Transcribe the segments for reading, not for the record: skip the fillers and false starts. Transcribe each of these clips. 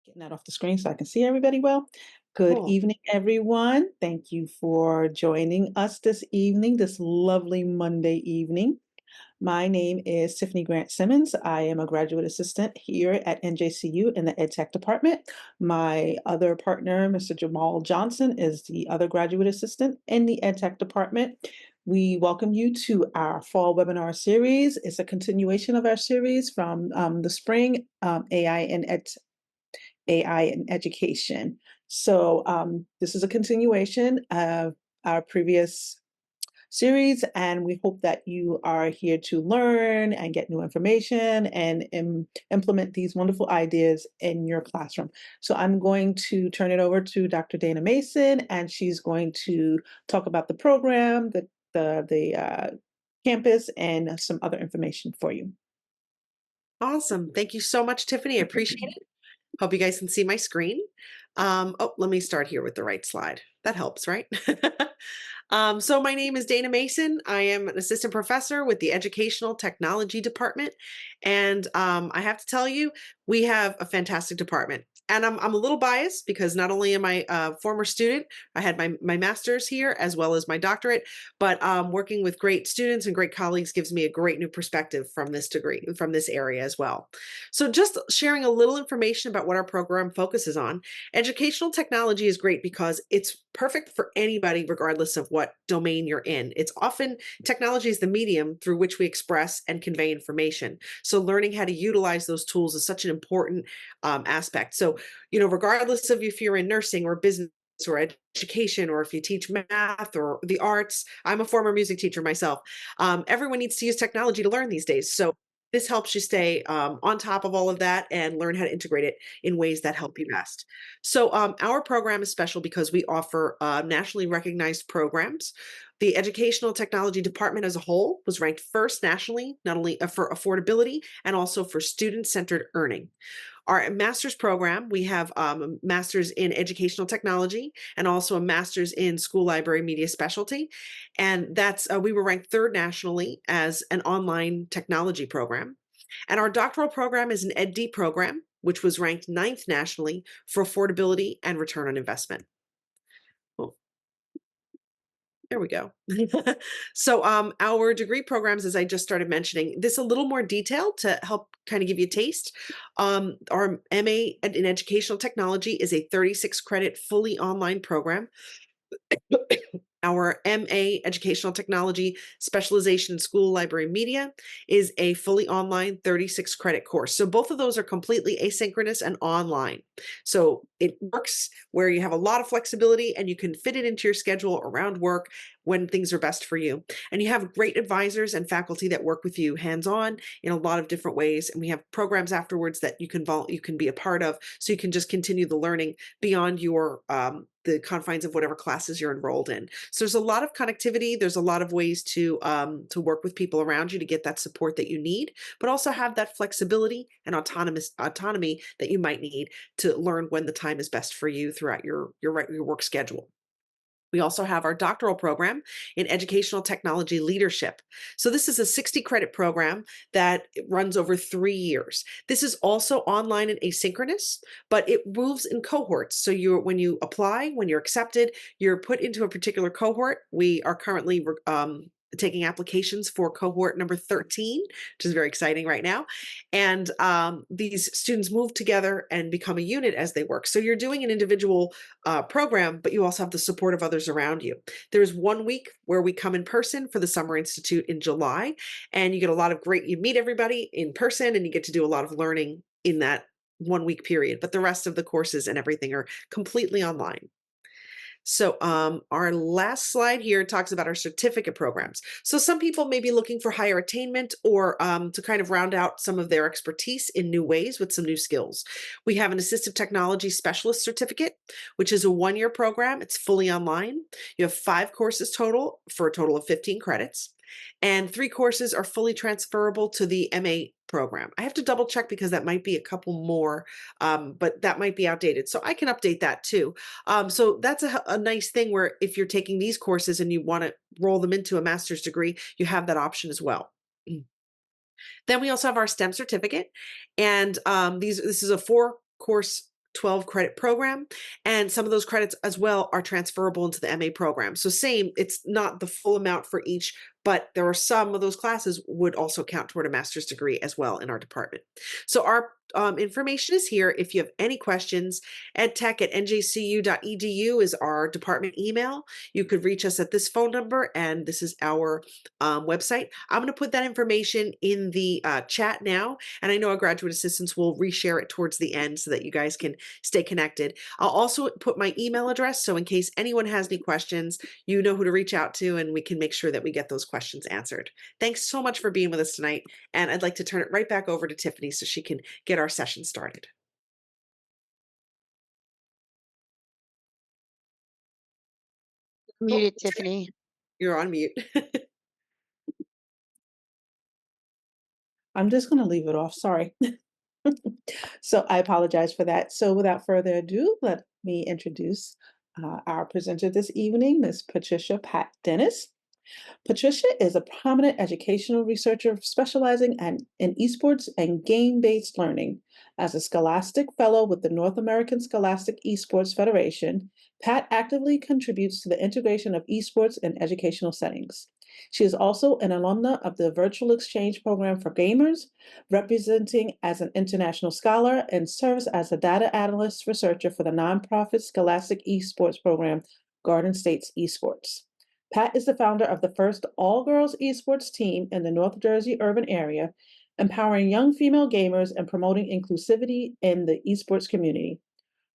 Getting that off the screen so I can see everybody well. Good Cool. evening, everyone. Thank you for joining us this evening, this lovely Monday evening. My name is Tiffany Grant Simmons. I am a graduate assistant here at NJCU in the EdTech department. My other partner, Mr. Jamal Johnson, is the other graduate assistant in the EdTech department. We welcome you to our fall webinar series. It's a continuation of our series from the spring, AI in education. So this is a continuation of our previous series, and we hope that you are here to learn and get new information and implement these wonderful ideas in your classroom. So I'm going to turn it over to Dr. Dana Mason, and she's going to talk about the program, the campus, and some other information for you. Awesome. Thank you so much, Tiffany. I appreciate it. Hope you guys can see my screen. Let me start here with the right slide. That helps, right? So my name is Dana Mason. I am an assistant professor with the Educational Technology Department. And I have to tell you, we have a fantastic department. And I'm a little biased because not only am I a former student, I had my master's here as well as my doctorate, but working with great students and great colleagues gives me a great new perspective from this degree, from this area as well. So just sharing a little information about what our program focuses on. Educational technology is great because it's perfect for anybody, regardless of what domain you're in. It's often technology is the medium through which we express and convey information. So learning how to utilize those tools is such an important aspect. So, regardless of if you're in nursing or business or education, or if you teach math or the arts, I'm a former music teacher myself. Everyone needs to use technology to learn these days. So this helps you stay on top of all of that and learn how to integrate it in ways that help you best. So our program is special because we offer nationally recognized programs. The Educational Technology Department as a whole was ranked first nationally, not only for affordability and also for student-centered earning. Our master's program, we have a master's in educational technology and also a master's in school library media specialty. And that's, we were ranked third nationally as an online technology program. And our doctoral program is an EdD program, which was ranked ninth nationally for affordability and return on investment. There we go. So our degree programs, as I just started mentioning, this a little more detailed to help kind of give you a taste. Our MA in Educational Technology is a 36 credit fully online program. Our MA Educational Technology Specialization in School Library Media is a fully online 36 credit course. So both of those are completely asynchronous and online. So it works where you have a lot of flexibility and you can fit it into your schedule around work when things are best for you. And you have great advisors and faculty that work with you hands-on in a lot of different ways. And we have programs afterwards that you can be a part of, so you can just continue the learning beyond your the confines of whatever classes you're enrolled in. So there's a lot of connectivity. There's a lot of ways to work with people around you to get that support that you need, but also have that flexibility and autonomy that you might need to learn when the time is best for you throughout your work schedule. We also have our doctoral program in educational technology leadership. So this is a 60 credit program that runs over 3 years. This is also online and asynchronous, but it moves in cohorts. So when you apply, when you're accepted, you're put into a particular cohort. We are currently taking applications for cohort number 13, which is very exciting right now. And these students move together and become a unit as they work. So you're doing an individual program, but you also have the support of others around you. There's 1 week where we come in person for the Summer Institute in July, and you get a lot of you meet everybody in person and you get to do a lot of learning in that 1 week period. But the rest of the courses and everything are completely online. So our last slide here talks about our certificate programs. So some people may be looking for higher attainment or to kind of round out some of their expertise in new ways with some new skills. We have an assistive technology specialist certificate, which is a 1-year program. It's fully online. You have 5 courses total for a total of 15 credits. And 3 courses are fully transferable to the MA program. I have to double check because that might be a couple more, but that might be outdated. So I can update that too. So that's a nice thing where if you're taking these courses and you want to roll them into a master's degree, you have that option as well. Then we also have our STEM certificate, and this is a 4-course 12 credit program, and some of those credits as well are transferable into the MA program. So same, it's not the full amount for each, but there are some of those classes would also count toward a master's degree as well in our department. So our information is here. If you have any questions, edtech@njcu.edu is our department email. You could reach us at this phone number, and this is our website. I'm going to put that information in the chat now, and I know our graduate assistants will reshare it towards the end so that you guys can stay connected. I'll also put my email address, so in case anyone has any questions, you know who to reach out to, and we can make sure that we get those questions answered. Thanks so much for being with us tonight, and I'd like to turn it right back over to Tiffany so she can get our session started. Oh, Muted, Tiffany. you're on mute. I'm just going to leave it off. Sorry. So I apologize for that. So without further ado, let me introduce our presenter this evening, Ms. Patricia Patt Dennis. Patricia is a prominent educational researcher specializing in esports and game-based learning. As a scholastic fellow with the North American Scholastic Esports Federation, Pat actively contributes to the integration of esports in educational settings. She is also an alumna of the Virtual Exchange Program for Gamers, representing as an international scholar, and serves as a data analyst researcher for the nonprofit Scholastic Esports Program, Garden State's Esports. Pat is the founder of the first all-girls esports team in the North Jersey urban area, empowering young female gamers and promoting inclusivity in the esports community.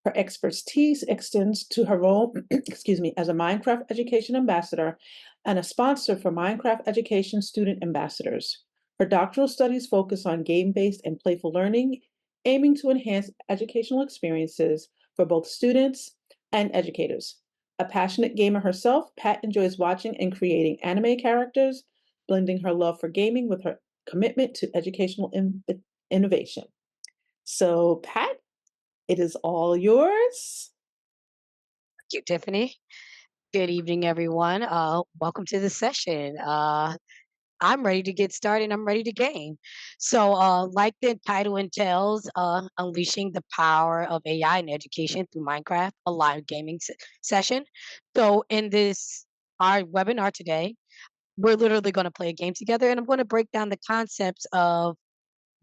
Her expertise extends to her role, as a Minecraft education ambassador and a sponsor for Minecraft education student ambassadors. Her doctoral studies focus on game-based and playful learning, aiming to enhance educational experiences for both students and educators. A passionate gamer herself, Pat enjoys watching and creating anime characters, blending her love for gaming with her commitment to educational innovation. So, Pat, it is all yours. Thank you, Tiffany. Good evening, everyone. Welcome to the session. I'm ready to get started. I'm ready to game. So, like the title entails, unleashing the power of AI in education through Minecraft, a live gaming session. So, in this our webinar today, we're literally going to play a game together, and I'm going to break down the concepts of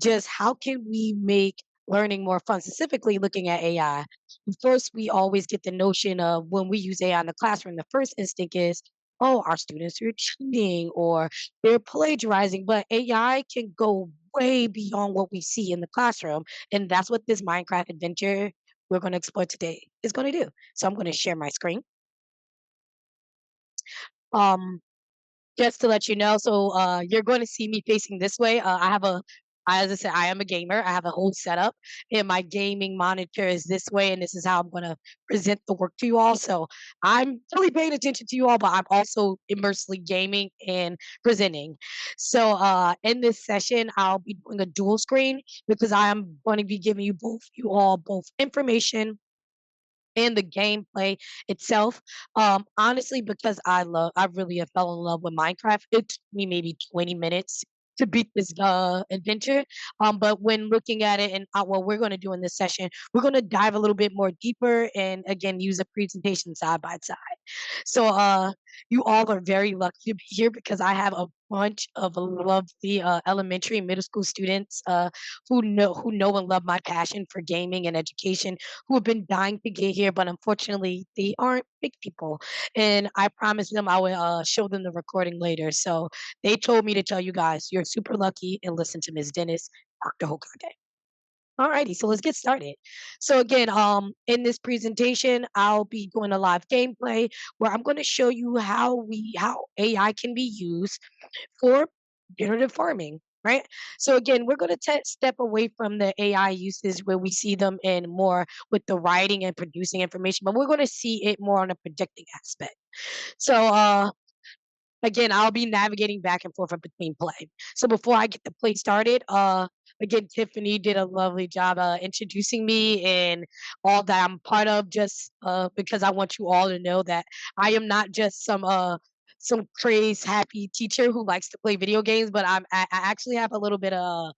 just how can we make learning more fun, specifically looking at AI. First, we always get the notion of when we use AI in the classroom, the first instinct is, oh, our students are cheating or they're plagiarizing, but AI can go way beyond what we see in the classroom. And that's what this Minecraft adventure we're going to explore today is going to do. So I'm going to share my screen. Um, just to let you know, so you're going to see me facing this way. As I said, I am a gamer. I have a whole setup, and my gaming monitor is this way, and this is how I'm going to present the work to you all. So I'm really paying attention to you all, but I'm also immersely gaming and presenting. So in this session, I'll be doing a dual screen because I am going to be giving you all both information and the gameplay itself. Honestly, because I really have fell in love with Minecraft. It took me maybe 20 minutes to beat this adventure. But when looking at it and what we're going to do in this session, we're going to dive a little bit more deeper and again use a presentation side by side. So you all are very lucky to be here because I have a bunch of lovely elementary and middle school students who know and love my passion for gaming and education, who have been dying to get here, but unfortunately they aren't big people. And I promised them I would show them the recording later. So they told me to tell you guys you're super lucky and listen to Ms. Dennis, Dr. Hokage. Alrighty, so let's get started. So again, in this presentation, I'll be doing a live gameplay where I'm going to show you how AI can be used for generative farming, right? So again, we're going to step away from the AI uses where we see them in more with the writing and producing information, but we're going to see it more on a predicting aspect. So again, I'll be navigating back and forth between play. So before I get the play started, again, Tiffany did a lovely job introducing me and all that I'm part of. Just because I want you all to know that I am not just some crazy happy teacher who likes to play video games, but I actually have a little bit of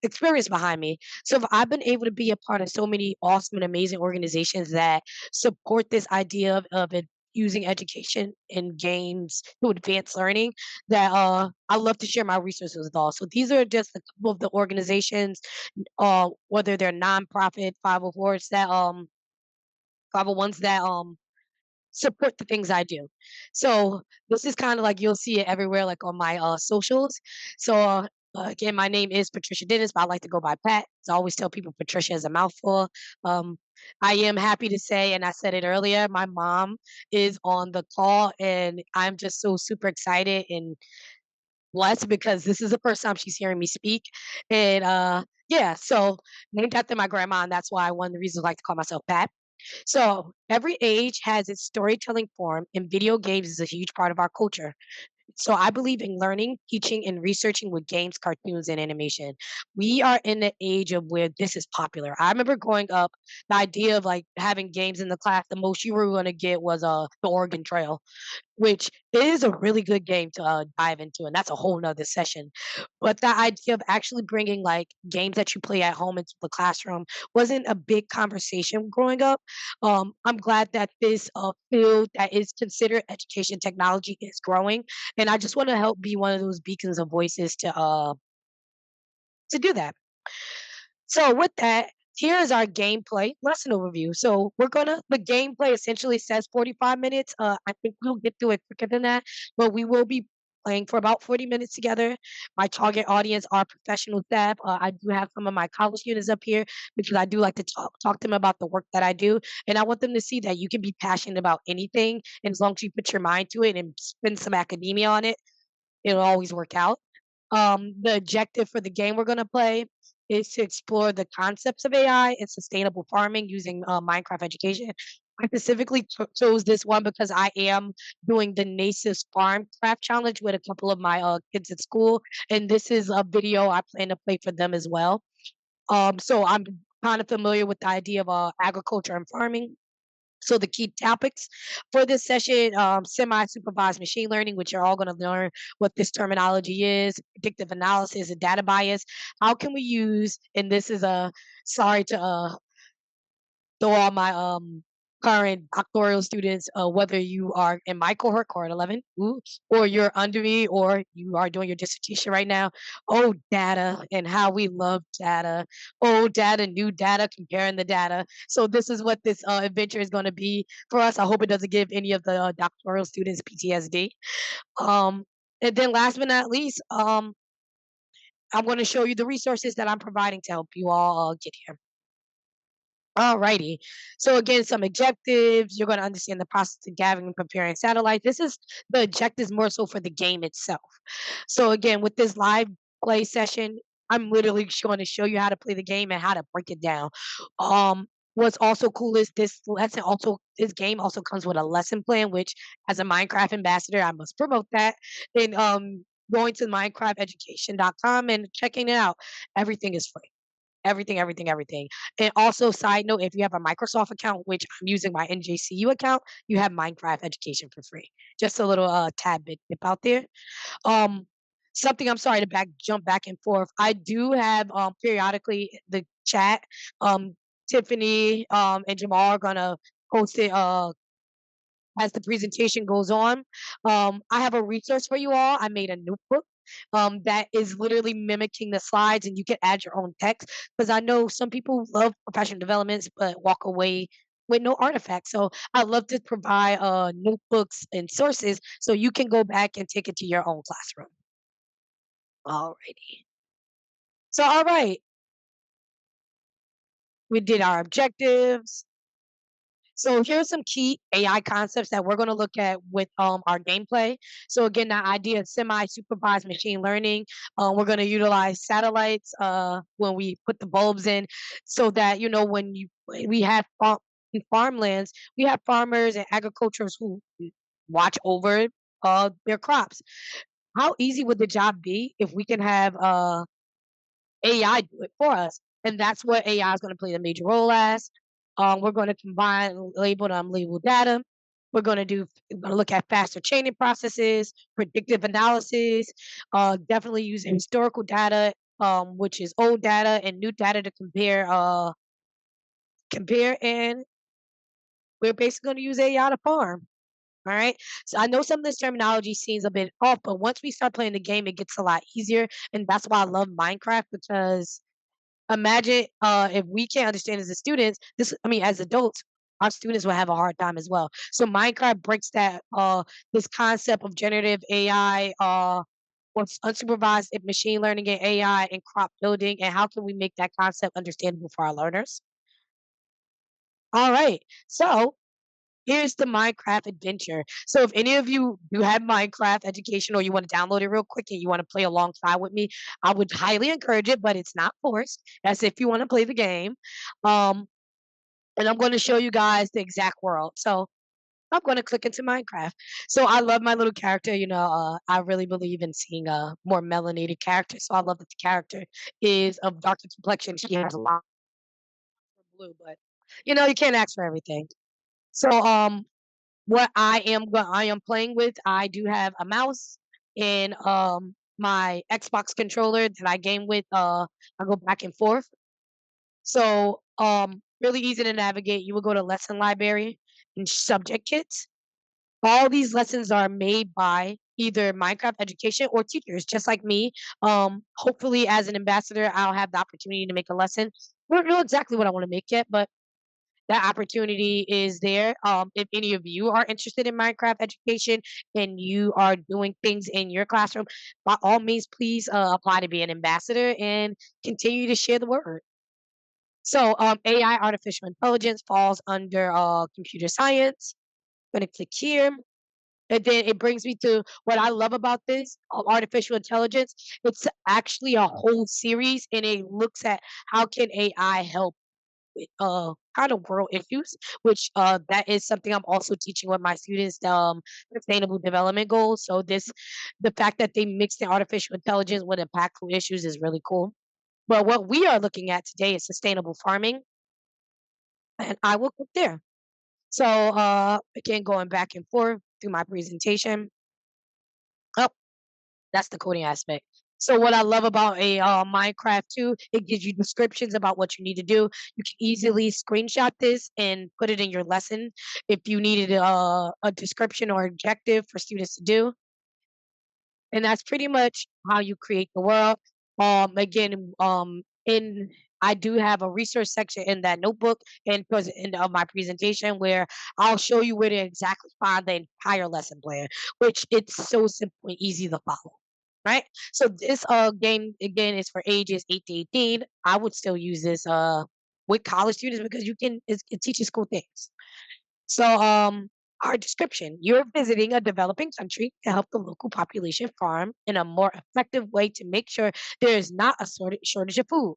experience behind me. So if I've been able to be a part of so many awesome and amazing organizations that support this idea of it using education in games to advance learning, that I love to share my resources with all. So these are just a couple of the organizations, whether they're nonprofit 504s that 501s that support the things I do. So this is kind of like you'll see it everywhere, like on my socials. So again, my name is Patricia Dennis, but I like to go by Pat. So I always tell people Patricia is a mouthful. Um, I am happy to say, and I said it earlier, my mom is on the call, and I'm just so super excited and blessed because this is the first time she's hearing me speak. And yeah, so named after my grandma, and that's why one of the reasons I like to call myself Pat. So every age has its storytelling form, and video games is a huge part of our culture. So I believe in learning, teaching, and researching with games, cartoons, and animation. We are in the age of where this is popular. I remember growing up, the idea of like having games in the class, the most you were going to get was the Oregon Trail, which is a really good game to dive into, and that's a whole nother session. But the idea of actually bringing like games that you play at home into the classroom wasn't a big conversation growing up. I'm glad that this field that is considered education technology is growing, and I just want to help be one of those beacons of voices to do that. So with that, here is our gameplay lesson overview. So the gameplay essentially says 45 minutes. I think we'll get through it quicker than that, but we will be playing for about 40 minutes together. My target audience are professional staff. I do have some of my college students up here because I do like to talk to them about the work that I do. And I want them to see that you can be passionate about anything. And as long as you put your mind to it and spend some academia on it, it'll always work out. The objective for the game we're going to play is to explore the concepts of AI and sustainable farming using Minecraft education. I specifically chose this one because I am doing the NACES Farm Craft Challenge with a couple of my kids at school, and this is a video I plan to play for them as well. So I'm kind of familiar with the idea of agriculture and farming. So the key topics for this session, semi-supervised machine learning, which you're all going to learn what this terminology is, predictive analysis and data bias. How can we use, and this is a, sorry to so all my current doctoral students, whether you are in my cohort 11, ooh, or you're under me, or you are doing your dissertation right now. Oh, data and how we love data. Old data, new data, comparing the data. So this is what this adventure is going to be for us. I hope it doesn't give any of the doctoral students PTSD. Um, and then last but not least, I'm going to show you the resources that I'm providing to help you all get here. Alrighty. So again, some objectives. You're going to understand the process of gathering and preparing satellites. This is the objectives more so for the game itself. So again, with this live play session, I'm literally going to show you how to play the game and how to break it down. What's also cool is this game also comes with a lesson plan, which as a Minecraft ambassador, I must promote that. And going to minecrafteducation.com and checking it out. Everything is free. Everything, everything, everything. And also, side note, if you have a Microsoft account, which I'm using my NJCU account, you have Minecraft education for free. Just a little tad bit tip out there. Um, something I'm sorry to jump back and forth. I do have periodically the chat. Um, Tiffany and Jamal are gonna post it as the presentation goes on. I have a resource for you all. I made a notebook that is literally mimicking the slides, and you can add your own text because I know some people love professional developments but walk away with no artifacts. So I love to provide notebooks and sources so you can go back and take it to your own classroom. Alrighty. So all right, we did our objectives. So here's some key AI concepts that we're going to look at with our gameplay. So again, that idea of semi-supervised machine learning. We're going to utilize satellites when we put the bulbs in, so that when we have in farmlands, we have farmers and agriculturists who watch over their crops. How easy would the job be if we can have AI do it for us? And that's what AI is going to play the major role as. We're going to combine labeled and unlabeled data. We're going to look at faster chaining processes, predictive analysis, definitely using historical data, which is old data and new data to compare, and we're basically going to use AI to farm. All right. So I know some of this terminology seems a bit off, but once we start playing the game, it gets a lot easier. And that's why I love Minecraft because imagine if we can't understand as a students, I mean, as adults, our students will have a hard time as well. So Minecraft breaks that this concept of generative AI, or unsupervised machine learning and AI and crop building, and how can we make that concept understandable for our learners? All right. So here's the Minecraft adventure. So if any of you do have Minecraft education or you want to download it real quick and you want to play alongside with me, I would highly encourage it, but it's not forced. That's if you want to play the game. Um, and I'm going to show you guys the exact world. So I'm going to click into Minecraft. So I love my little character. I really believe in seeing a more melanated character. So I love that the character is of darker complexion. She has a lot of blue, but you can't ask for everything. So what I am playing with, I do have a mouse and my Xbox controller that I game with. I go back and forth. So really easy to navigate. You will go to lesson library and subject kits. All these lessons are made by either Minecraft education or teachers, just like me. Hopefully, as an ambassador, I'll have the opportunity to make a lesson. I don't know exactly what I want to make yet, but that opportunity is there. If any of you are interested in Minecraft education and you are doing things in your classroom, by all means, please apply to be an ambassador and continue to share the word. So, AI, artificial intelligence, falls under computer science. I'm going to click here. And then it brings me to what I love about this artificial intelligence. It's actually a whole series, and it looks at how can AI help with kind of world issues, which that is something I'm also teaching with my students, sustainable development goals. So the fact that they mix the artificial intelligence with impactful issues is really cool. But what we are looking at today is sustainable farming, and I will click there. So again, going back and forth through my presentation. Oh, that's the coding aspect. So what I love about a Minecraft too, it gives you descriptions about what you need to do. You can easily screenshot this and put it in your lesson if you needed a description or objective for students to do. And that's pretty much how you create the world. Again, in I do have a research section in that notebook and towards the end of my presentation where I'll show you where to exactly find the entire lesson plan, which it's so simple and easy to follow. Right. So this game again is for ages 8 to 18. I would still use this with college students because it teaches cool things. So, our description: you're visiting a developing country to help the local population farm in a more effective way to make sure there is not a shortage of food.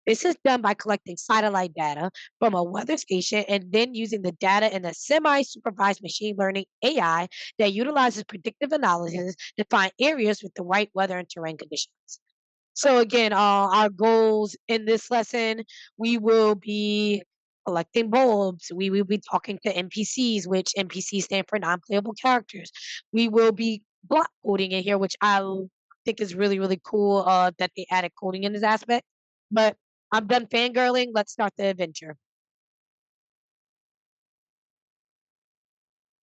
This is done by collecting satellite data from a weather station and then using the data in a semi supervised machine learning AI that utilizes predictive analysis to find areas with the right weather and terrain conditions. So again, our goals in this lesson, we will be collecting bulbs. We will be talking to NPCs, which NPCs stand for non-playable characters. We will be block coding in here, which think is really, really cool that they added coding in this aspect. But I'm done fangirling. Let's start the adventure.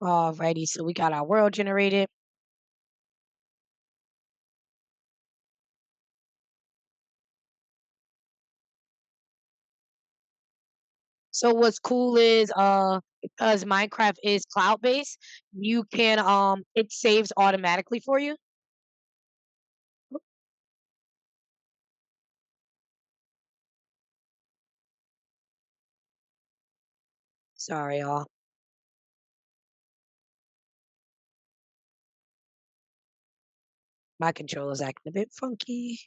Alrighty, so we got our world generated. So what's cool is because Minecraft is cloud based, you can it saves automatically for you. Sorry, y'all. My controller's acting a bit funky.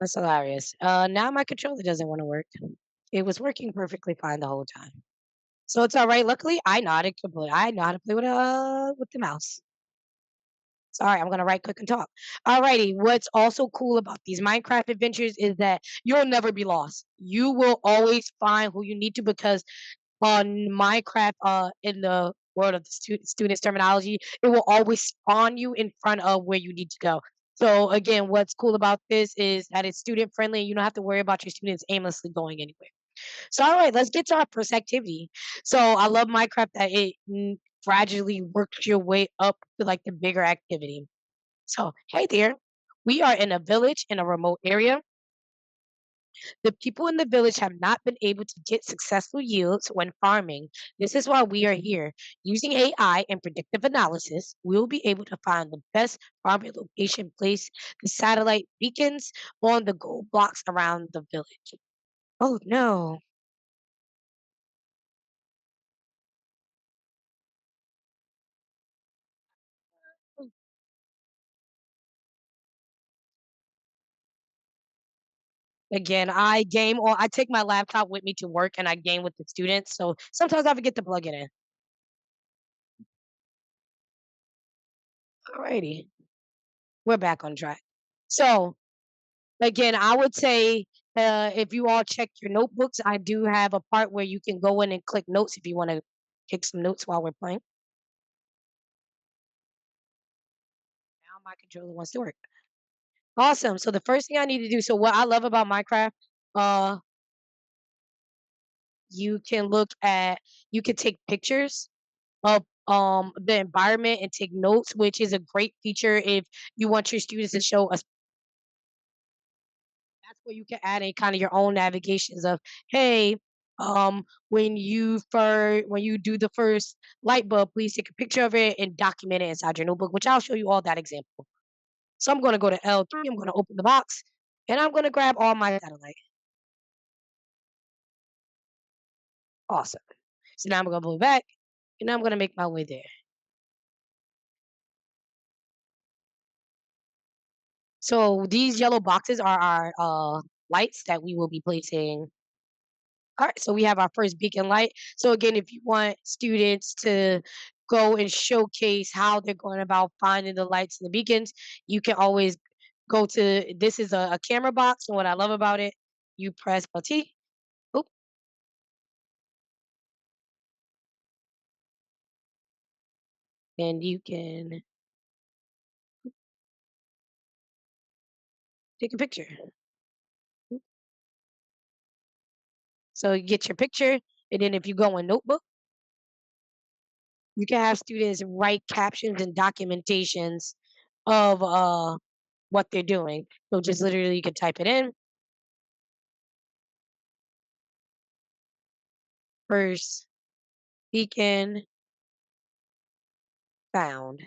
That's hilarious. Now my controller doesn't want to work. It was working perfectly fine the whole time. So it's all right. Luckily, I know how to play with the mouse. Sorry, I'm gonna write quick and talk. Alrighty, what's also cool about these Minecraft adventures is that you'll never be lost. You will always find who you need to because on Minecraft, in the world of the students terminology, it will always spawn you in front of where you need to go. So again, what's cool about this is that it's student friendly. You don't have to worry about your students aimlessly going anywhere. So all right, let's get to our first activity. So I love Minecraft that it gradually works your way up to like the bigger activity. So hey there, we are in a village in a remote area. The people in the village have not been able to get successful yields when farming. This is why we are here. Using AI and predictive analysis, we will be able to find the best farming location, place the satellite beacons on the gold blocks around the village. Oh no. Again, I take my laptop with me to work and I game with the students. So sometimes I forget to plug it in. Alrighty. We're back on track. So again, I would say if you all check your notebooks, I do have a part where you can go in and click notes if you want to take some notes while we're playing. Now my controller wants to work. Awesome. So the first thing I need to do, so what I love about Minecraft, uh, you can look at, you can take pictures of the environment and take notes, which is a great feature if you want your students to show us. That's where you can add in kind of your own navigations of, hey, when you do the first light bulb, please take a picture of it and document it inside your notebook, which I'll show you all that example. So I'm going to go to L3. I'm going to open the box, and I'm going to grab all my satellite. Awesome. So now I'm going to move back, and I'm going to make my way there. So these yellow boxes are our lights that we will be placing. All right, so we have our first beacon light. So again, if you want students to go and showcase how they're going about finding the lights and the beacons, you can always go to this is a camera box. And what I love about it, you press T, oop, and you can take a picture. So you get your picture, and then if you go in notebook, you can have students write captions and documentations of what they're doing. So just literally you can type it in first beacon found.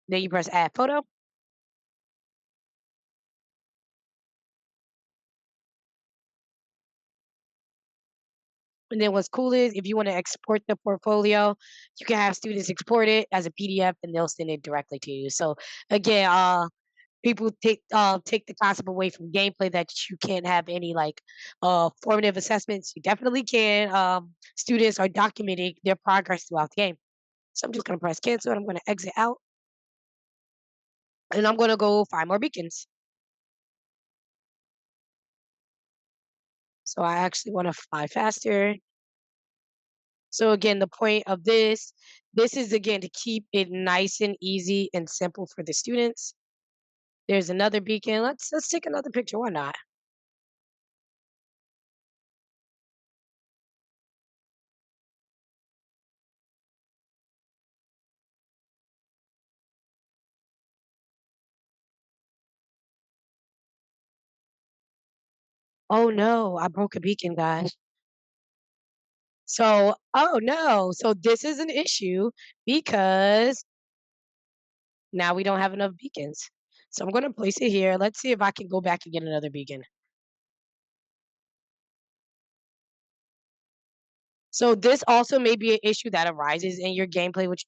Then you press add photo. And then what's cool is if you want to export the portfolio, you can have students export it as a PDF and they'll send it directly to you. So again, people take the concept away from gameplay that you can't have any like formative assessments. You definitely can. Students are documenting their progress throughout the game. So I'm just gonna press cancel and I'm gonna exit out and I'm gonna go find more beacons. So I actually want to fly faster. So again, the point of this is again to keep it nice and easy and simple for the students. There's another beacon. Let's take another picture. Why not? Oh no, I broke a beacon, guys. So, oh no. So this is an issue because now we don't have enough beacons. So I'm going to place it here. Let's see if I can go back and get another beacon. So this also may be an issue that arises in your gameplay, which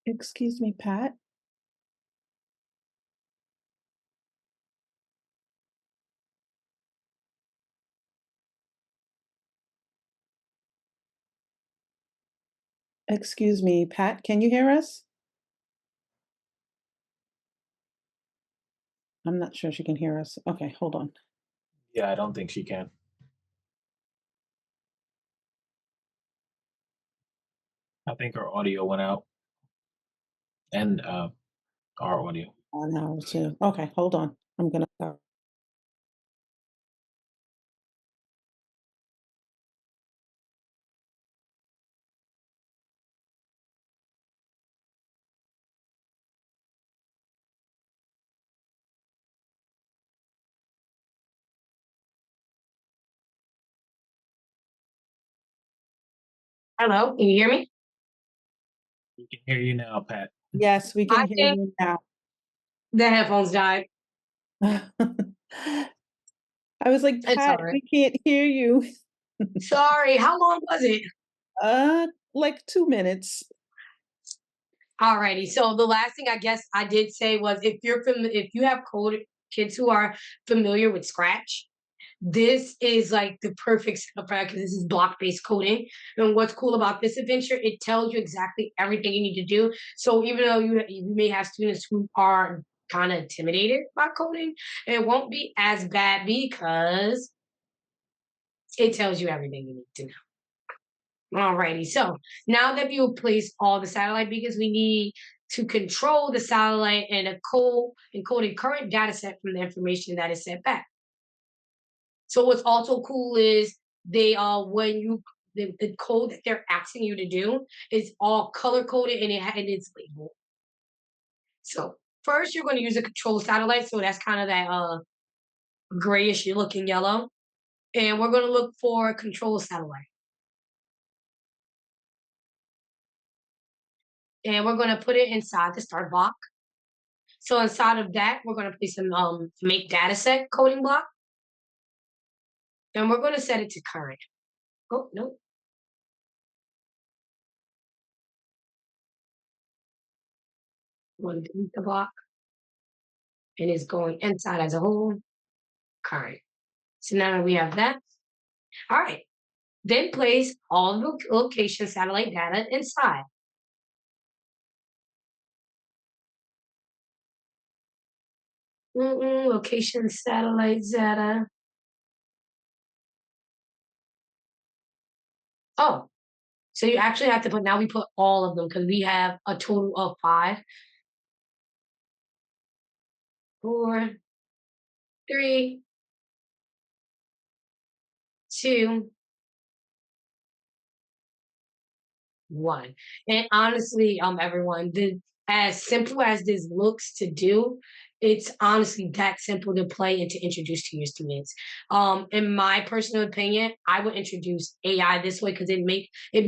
Excuse me, Pat. Excuse me, Pat, can you hear us? I'm not sure she can hear us. Okay, hold on. Yeah, I don't think she can. I think her audio went out and our audio. An hour or two. Okay, hold on. I'm gonna Hello, can you hear me? We can hear you now, Pat. Yes, we can I hear think you now. the headphones died. I was like, It's Pat, all right. we can't hear you. Sorry, how long was it? Like 2 minutes. Alrighty. So the last thing I guess I did say was if you have code kids who are familiar with Scratch, this is like the perfect setup for that because this is block-based coding. And what's cool about this adventure, it tells you exactly everything you need to do. So even though you may have students who are kind of intimidated by coding, it won't be as bad because it tells you everything you need to know. Alrighty, so now that you've placed all the satellite beacons, we need to control the satellite and encode a current data set from the information that is sent back. So what's also cool is they when you the code that they're asking you to do is all color coded and and it's labeled. So first you're going to use a control satellite, so that's kind of that grayish looking yellow, and we're going to look for a control satellite. And we're going to put it inside the start block. So inside of that, we're going to place some make data set coding block. And we're going to set it to current. Oh, no. We're going to delete the block. And it's going inside as a whole current. So now that we have that, all right. Then place all the location satellite data inside. Location satellite data. Oh, so you actually have to put, now we put all of them because we have a total of 5, 4, 3, 2, 1. And honestly, everyone, as simple as this looks to do, it's honestly that simple to play and to introduce to your students. In my personal opinion, I would introduce AI this way because it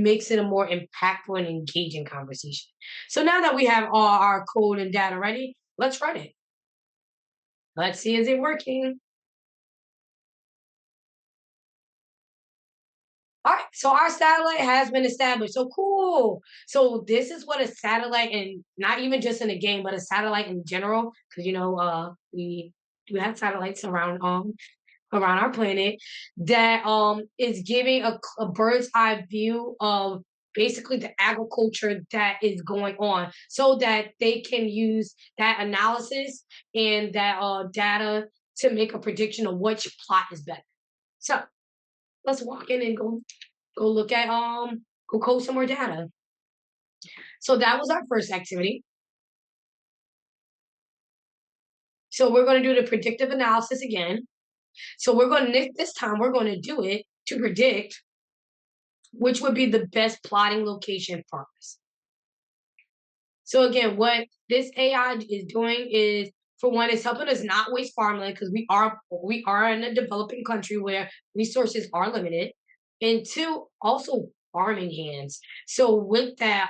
makes it a more impactful and engaging conversation. So now that we have all our code and data ready, let's run it. Let's see, is it working? All right, so our satellite has been established. So cool. So this is what a satellite, and not even just in a game, but a satellite in general, because we do have satellites around our planet that is giving a bird's eye view of basically the agriculture that is going on, so that they can use that analysis and that data to make a prediction of which plot is better. So let's walk in and go look at go code some more data. So that was our first activity. So we're going to do the predictive analysis again. So we're going to this time we're going to do it to predict which would be the best plotting location for us. So again, what this AI is doing is, for one, it's helping us not waste farmland because we are in a developing country where resources are limited, and two, also farming hands. So with that,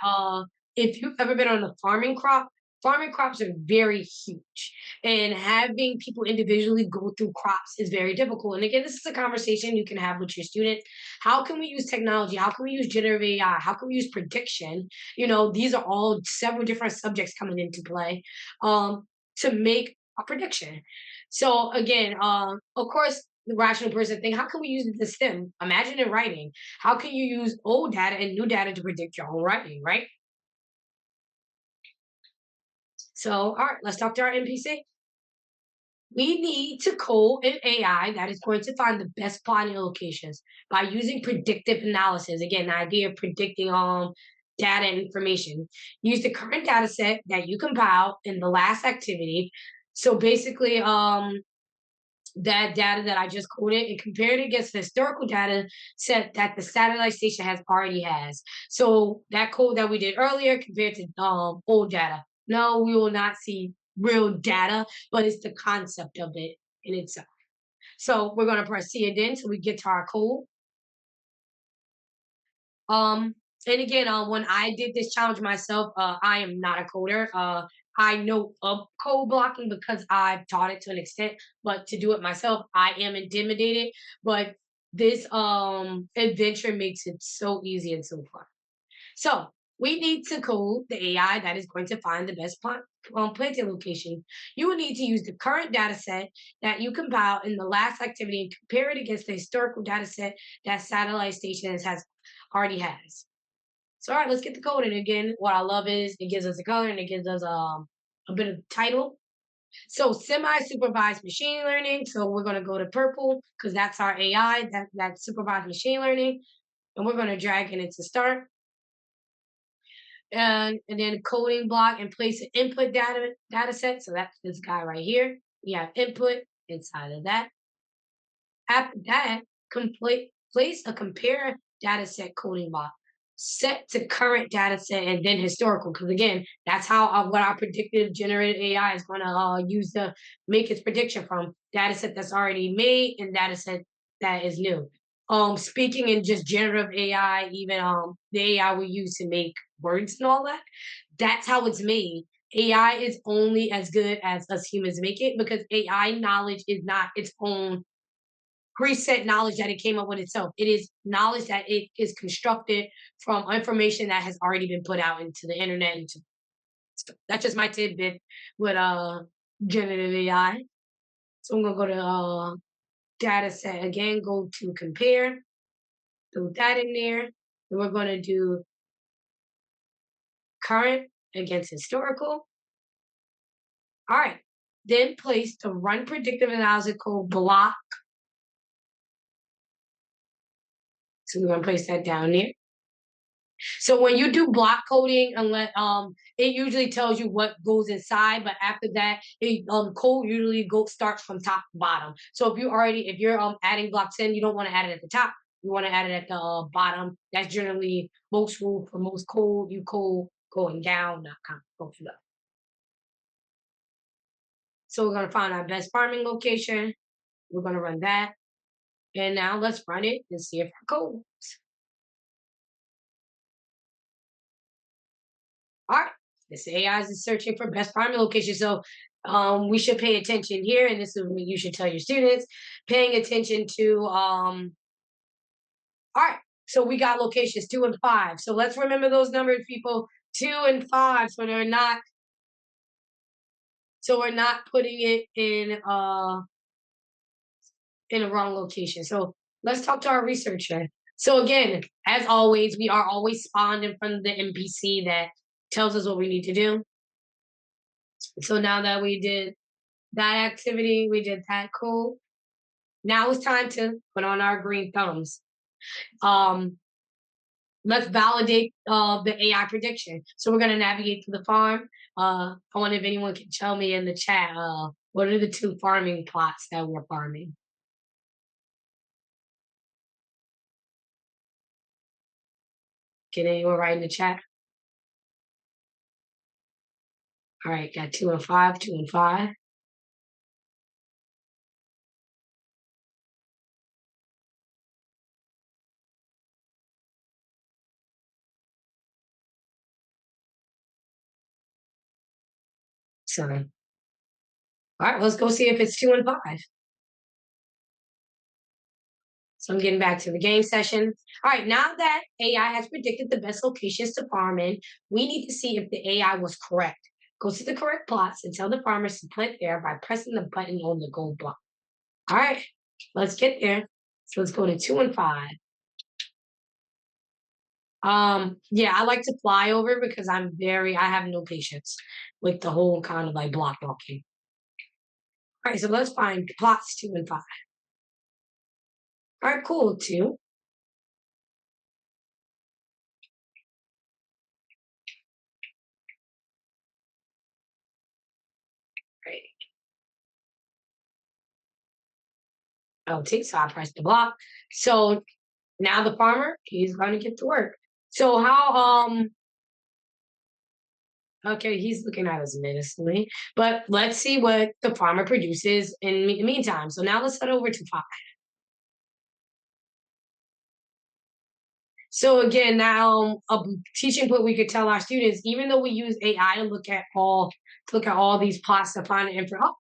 if you've ever been on a farming crop, farming crops are very huge, and having people individually go through crops is very difficult. And again, this is a conversation you can have with your students. How can we use technology? How can we use generative AI? How can we use prediction? These are all several different subjects coming into play um, to make a prediction. So again, of course, the rational person think, how can we use the STEM? Imagine in writing. How can you use old data and new data to predict your own writing, right? So, all right, let's talk to our NPC. We need to code an AI that is going to find the best plotting locations by using predictive analysis. Again, the idea of predicting data and information. Use the current data set that you compiled in the last activity. So basically, that data that I just quoted and compare it against the historical data set that the satellite station already has. So that code that we did earlier compared to old data. No, we will not see real data, but it's the concept of it in itself. So we're going to press C again so we get to our code. And again, when I did this challenge myself, I am not a coder. I know of code blocking because I've taught it to an extent, but to do it myself, I am intimidated. But this adventure makes it so easy and so fun. So we need to code the AI that is going to find the best planting location. You will need to use the current data set that you compiled in the last activity and compare it against the historical data set that satellite stations already has. So all right, let's get the code. And again, what I love is it gives us a color and it gives us a bit of title. So semi-supervised machine learning. So we're going to go to purple because that's our AI, that supervised machine learning. And we're going to drag it into start. And then coding block and place an input data set. So that's this guy right here. We have input inside of that. After that, place a compare data set coding block set to current data set and then historical. Because again, that's how what our predictive generated AI is going to use to make its prediction from data set that's already made and data set that is new. Speaking in just generative AI, even the AI we use to make words and all that, that's how it's made. AI is only as good as us humans make it because AI knowledge is not its own preset knowledge that it came up with itself. It is knowledge that it is constructed from information that has already been put out into the internet. That's just my tidbit with generative AI. So I'm gonna go to data set again, go to compare, throw that in there. And we're gonna do current against historical. All right. Then place the run predictive analysis code block. So we're gonna place that down there. So when you do block coding, unless it usually tells you what goes inside, but after that, code usually starts from top to bottom. So if you're adding blocks in, you don't want to add it at the top. You want to add it at the bottom. That's generally most rule for most code. You code going down, not go through that. So we're gonna find our best farming location. We're gonna run that, and now let's run it and see if our code. All right, this AI is searching for best farming location. So we should pay attention here, and this is what you should tell your students. Paying attention to all right, so we got locations 2 and 5. So let's remember those numbers, people. 2 and 5. So we're not putting it in a wrong location. So let's talk to our researcher. So again, as always, we are always spawned in front of the NPC that tells us what we need to do. So now that we did that activity, we did that code. Now it's time to put on our green thumbs. Let's validate the AI prediction. So we're going to navigate to the farm. I wonder if anyone can tell me in the chat what are the 2 farming plots that we're farming. Can anyone write in the chat? All right, got 2 and 5, 2 and 5. So, all right, let's go see if it's 2 and 5. So I'm getting back to the game session. All right, now that AI has predicted the best locations to farm in, we need to see if the AI was correct. Go to the correct plots and tell the farmers to plant there by pressing the button on the gold block. All right, let's get there. So let's go to 2 and 5. Yeah, I like to fly over because I have no patience with the whole kind of like block walking. All right, so let's find plots 2 and 5. All right, cool, 2. Right. Okay, so I pressed the block. So now the farmer, he's going to get to work. So okay, he's looking at us menacingly, but let's see what the farmer produces in the meantime. So now let's head over to 5. So again, now a teaching what we could tell our students, even though we use AI to look at all these plots to find the info. Oh,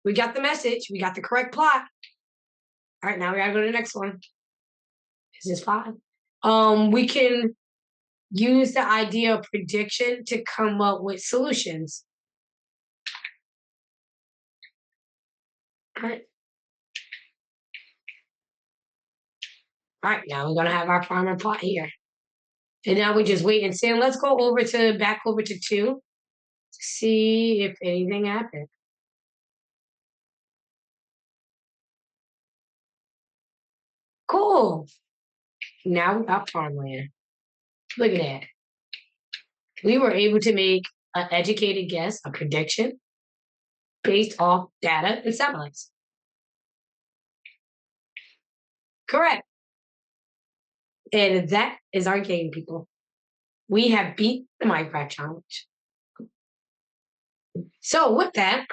we got the message. We got the correct plot. All right, now we gotta go to the next one. This is 5. We can use the idea of prediction to come up with solutions. All right. All right, now we're gonna have our farmer plot here. And now we just wait and see. And let's go back over to 2 to see if anything happened. Cool. Now we got farmland. Look at that. We were able to make an educated guess, a prediction based off data and satellites. Correct. And that is our game, people. We have beat the Minecraft challenge. So with that,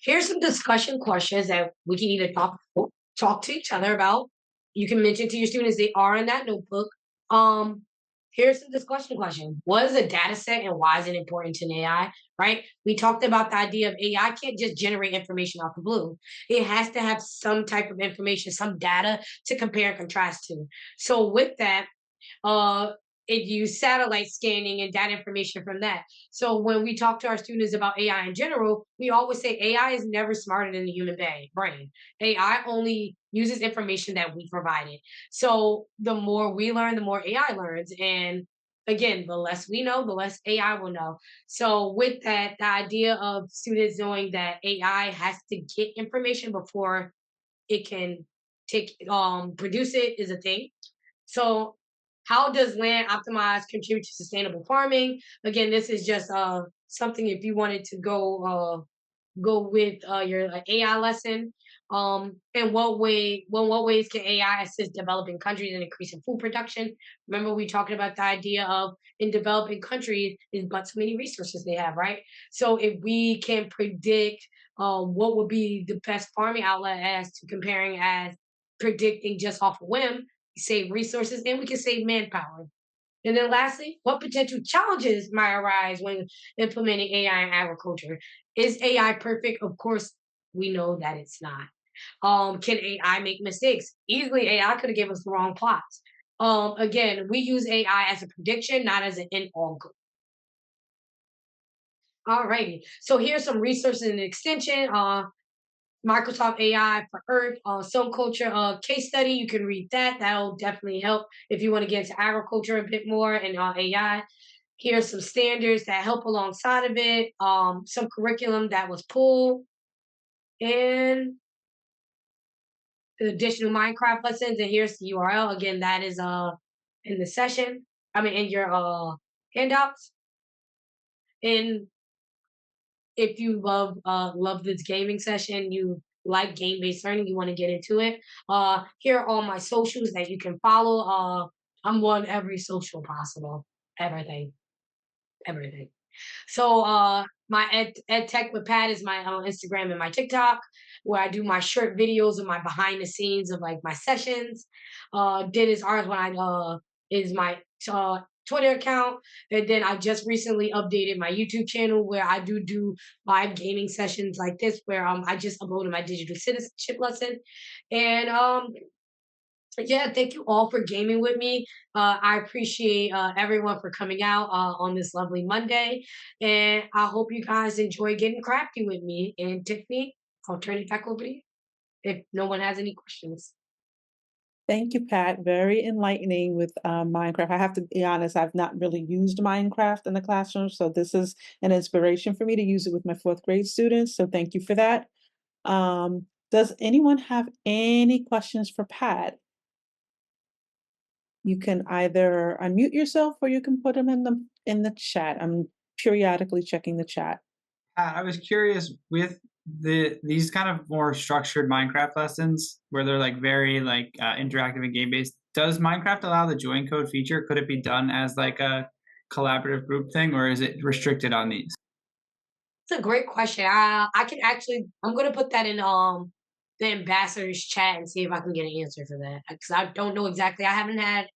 here's some discussion questions that we can either talk to each other about. You can mention to your students they are in that notebook. Here's some discussion question. What is a data set and why is it important to an AI? Right? We talked about the idea of AI can't just generate information off the blue. It has to have some type of information, some data to compare and contrast to. So with that, it used satellite scanning and data information from that. So when we talk to our students about AI in general, we always say AI is never smarter than the human brain. AI only uses information that we provided. So the more we learn, the more AI learns. And again, the less we know, the less AI will know. So with that, the idea of students knowing that AI has to get information before it can produce it is a thing. So how does land optimized contribute to sustainable farming? Again, this is just something if you wanted to go with your AI lesson. In what ways can AI assist developing countries in increasing food production? Remember, we talking about the idea of in developing countries is but so many resources they have, right? So if we can predict what would be the best farming outlet as to comparing as predicting just off a whim, save resources and we can save manpower. And then lastly, what potential challenges might arise when implementing AI in agriculture? Is AI perfect? Of course, we know that it's not. Can AI make mistakes? Easily, AI could have given us the wrong plots. Again, we use AI as a prediction, not as an end all goal. Alrighty, so here's some resources and extension. Microsoft AI for Earth, Stone Culture case study. You can read that. That'll definitely help if you want to get into agriculture a bit more and AI. Here's some standards that help alongside of it. Some curriculum that was pulled, and the additional Minecraft lessons. And here's the URL again. That is in the session. I mean, in your handouts. And if you love this gaming session, you like game-based learning, you want to get into it. Here are all my socials that you can follow. I'm on every social possible. Everything. Everything. So my ed tech with Pat is my Instagram and my TikTok, where I do my short videos of my behind the scenes of like my sessions. Dennis ours when I is my Twitter account, and then I just recently updated my YouTube channel where I do live gaming sessions like this, where I just uploaded my digital citizenship lesson, and yeah, thank you all for gaming with me. I appreciate everyone for coming out on this lovely Monday, and I hope you guys enjoy getting crafty with me. And Tiffany, I'll turn it back over to you if no one has any questions. Thank you, Pat. Very enlightening with Minecraft. I have to be honest, I've not really used Minecraft in the classroom, so this is an inspiration for me to use it with my fourth grade students. So thank you for that. Does anyone have any questions for Pat? You can either unmute yourself or you can put them in the chat. I'm periodically checking the chat. I was curious with these kind of more structured Minecraft lessons where they're like very like interactive and game based. Does Minecraft allow the join code feature? Could it be done as like a collaborative group thing, or is it restricted on these? It's a great question. I can actually, I'm gonna put that in the ambassadors chat and see if I can get an answer for that because I don't know exactly. I haven't had.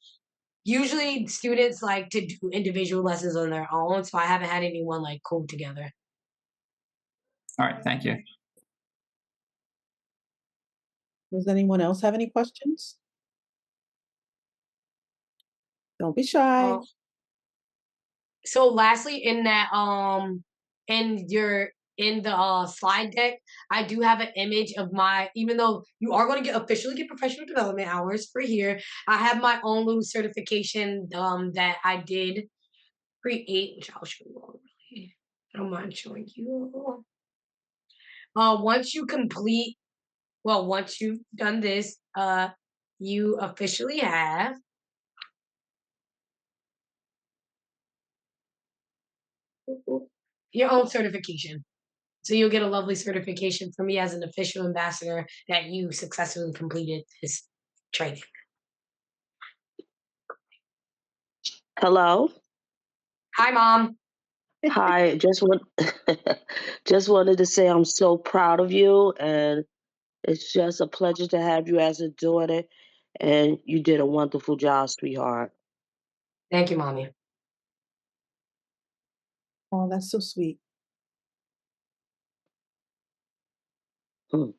Usually, students like to do individual lessons on their own, so I haven't had anyone like code together. All right, thank you. Does anyone else have any questions? Don't be shy. So lastly, in that in the slide deck, I do have an image of my, even though you are going to get officially get professional development hours for here, I have my own little certification that I did create, which I'll show you all really. I don't mind showing you. Once you complete, well, once you've done this, you officially have your own certification. So you'll get a lovely certification from me as an official ambassador that you successfully completed this training. Hello. Hi, Mom. Hi. Just wanted to say I'm so proud of you, and it's just a pleasure to have you as a daughter. And you did a wonderful job, sweetheart. Thank you, Mommy. Oh, that's so sweet. Mm.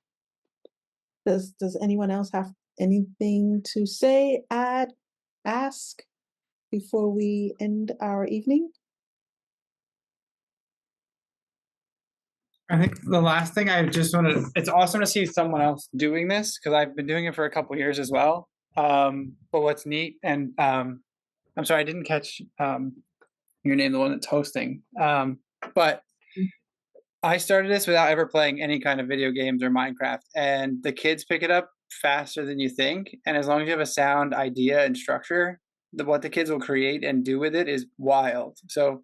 Does anyone else have anything to say, add, ask before we end our evening? I think the last thing I just want to, it's awesome to see someone else doing this because I've been doing it for a couple years as well. But what's neat, and I'm sorry, I didn't catch your name, the one that's hosting. But I started this without ever playing any kind of video games or Minecraft, and the kids pick it up faster than you think. And as long as you have a sound idea and structure, what the kids will create and do with it is wild. So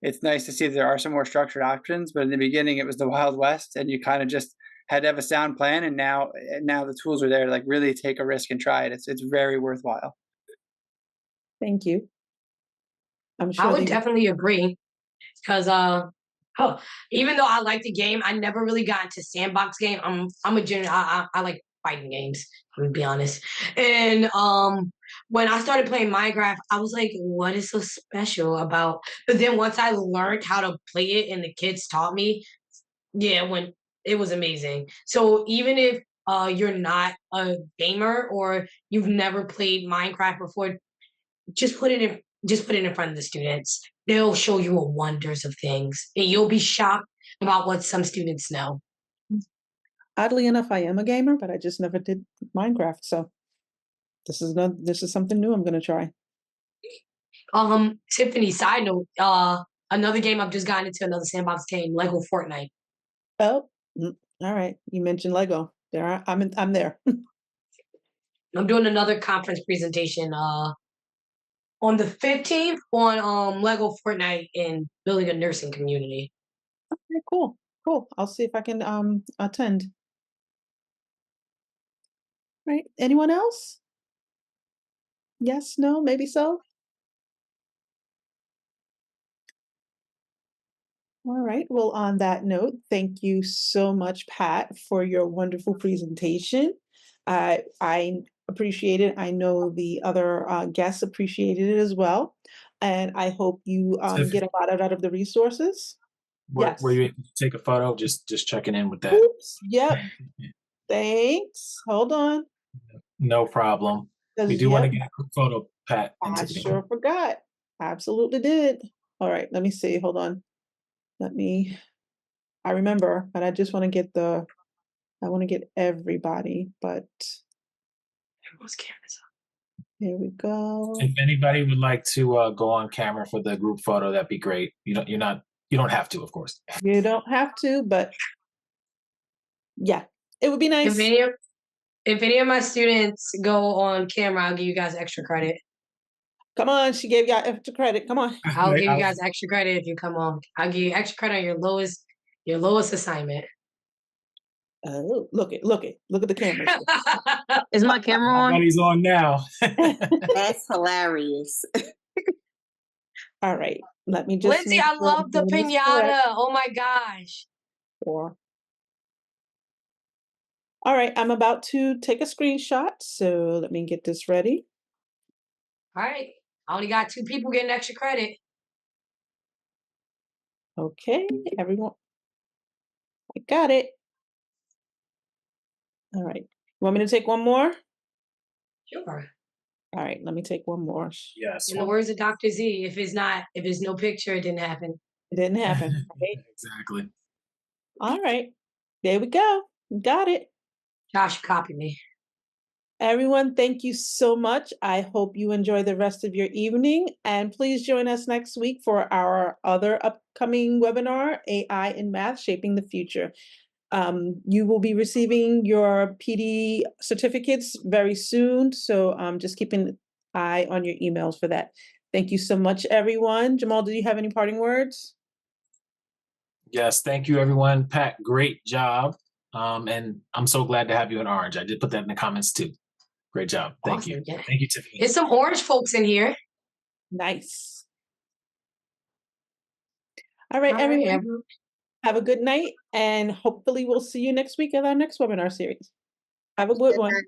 it's nice to see that there are some more structured options, but in the beginning it was the Wild West, and you kind of just had to have a sound plan. And now the tools are there to like really take a risk and try it. It's very worthwhile. Thank you. I'm I sure would they definitely agree because even though I like the game, I never really got into sandbox game. I'm a general. I like fighting games. I'm gonna be honest. And when I started playing Minecraft, I was like, "What is so special about?" But then once I learned how to play it, and the kids taught me, yeah, when it was amazing. So even if you're not a gamer or you've never played Minecraft before, just put it in front of the students. They'll show you a wonders of things, and you'll be shocked about what some students know. Oddly enough, I am a gamer, but I just never did Minecraft. So this is something new I'm gonna try. Tiffany, side note, another game I've just gotten into, another sandbox game, Lego Fortnite. Oh, all right. You mentioned Lego. I'm there. I'm doing another conference presentation on the 15th on Lego Fortnite and building a nursing community. Okay, cool. Cool. I'll see if I can attend. Right. Anyone else? Yes, no, maybe so. All right. Well, on that note, thank you so much, Pat, for your wonderful presentation. I appreciate it. I know the other guests appreciated it as well. And I hope you get Tiffany, a lot out of the resources. were Yes. you able to take a photo? Just checking in with that. Oops. Yep. Thanks. Hold on. No problem. We Because, do want to yep, get a quick photo, Pat and I Tiffany. sure forgot. Absolutely did. All right. Let me see. Hold on. I remember, but I just want to I want to get everybody, but Everyone's cameras here we go. If anybody would like to go on camera for the group photo, that'd be great. You don't have to, of course. You don't have to, but yeah, it would be on. nice. If any of my students go on camera, I'll give you guys extra credit. Come on, she gave y'all extra credit. Come on. I'll give you I- guys extra credit if you come on. I'll give you extra credit on your lowest assignment. Oh, look at the cameras. Is my camera My on? buddy's on now. That's hilarious. All right, let me just Lindsay, make I sure love I'm the doing this correct. pinata. Oh my gosh. All right, I'm about to take a screenshot, so let me get this ready. All right. I only got 2 people getting extra credit. Okay, everyone, I got it. All right, you want me to take one more? Sure. All right, let me take one more. Yes. In the words of Dr. Z, if it's no picture, it didn't happen. It didn't happen. Right? Exactly. All right, there we go. Got it. Josh copied me. Everyone, thank you so much. I hope you enjoy the rest of your evening. And please join us next week for our other upcoming webinar, AI in Math, Shaping the Future. You will be receiving your PD certificates very soon. So just keep an eye on your emails for that. Thank you so much, everyone. Jamal, do you have any parting words? Yes. Thank you, everyone. Pat, great job. And I'm so glad to have you in Orange. I did put that in the comments too. Great job. Thank you. Awesome. Yeah. Thank you, Tiffany. There's some orange folks in here. Nice. All right, All right, everyone. everyone. Have a good night, and hopefully we'll see you next week at our next webinar series. Have a good Good one. night.